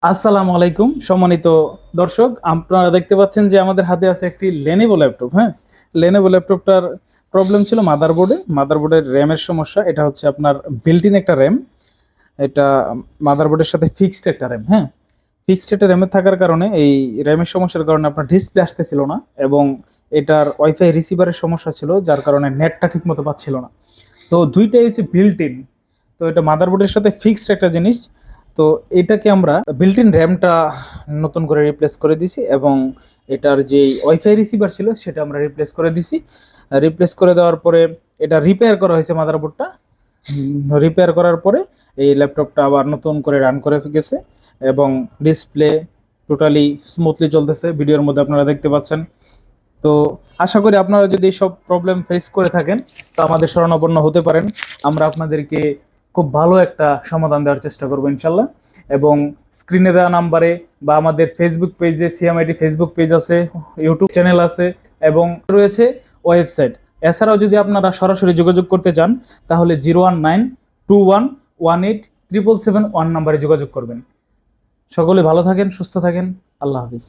আসসালামু আলাইকুম সম্মানিত দর্শক, আপনারা দেখতে পাচ্ছেন যে আমাদের হাতে আছে একটি লেনোভো ল্যাপটপ। হ্যাঁ, লেনোভো ল্যাপটপটার প্রবলেম ছিল মাদারবোর্ডের র্যামের সমস্যা। এটা হচ্ছে আপনার বিল্ট ইন একটা র্যাম। এটা মাদারবোর্ডের সাথে ফিক্সড একটা র্যাম। হ্যাঁ, ফিক্সড একটা র্যামে থাকার কারণে এই র্যামের সমস্যার কারণে আপনার ডিসপ্লে আসতেছিল না, এবং এটার ওয়াইফাই রিসিভারের সমস্যা ছিল, যার কারণে নেটটা ঠিক মতো পাচ্ছিল না। তো দুইটাই হচ্ছে বিল্ট ইন। তো এটা মাদারবোর্ডের সাথে ফিক্সড একটা জিনিস। তো এটাকে আমরা বিল্ট ইন র্যামটা নতুন করে রিপ্লেস করে দিছি, এবং এটার যে ওয়াইফাই রিসিভার ছিল সেটা আমরা রিপ্লেস করে দিছি। রিপ্লেস করে দেওয়ার পরে এটা রিপেয়ার করা হয়েছে মাদারবোর্ডটা। রিপেয়ার করার পরে এই ল্যাপটপটা আবার নতুন করে রান করে গেছে, এবং ডিসপ্লে টোটালি স্মুথলি চলতেছে, ভিডিওর মধ্যে আপনারা দেখতে পাচ্ছেন। তো আশা করি আপনারা যদি সব প্রবলেম ফেস করে থাকেন তো আমাদের শরণাপন্ন হতে পারেন। আমরা আপনাদেরকে খুব ভালো একটা সমাধান দেওয়ার চেষ্টা করবো ইনশাল্লাহ। এবং স্ক্রিনে দেওয়া নাম্বারে বা আমাদের ফেসবুক পেজে, সিএমআইটি ফেসবুক পেজ আছে, ইউটিউব চ্যানেল আছে, এবং রয়েছে ওয়েবসাইট। এছাড়াও যদি আপনারা সরাসরি যোগাযোগ করতে চান তাহলে 01921187771 নাম্বারে যোগাযোগ করবেন। সকলে ভালো থাকেন, সুস্থ থাকেন। আল্লাহ হাফিজ।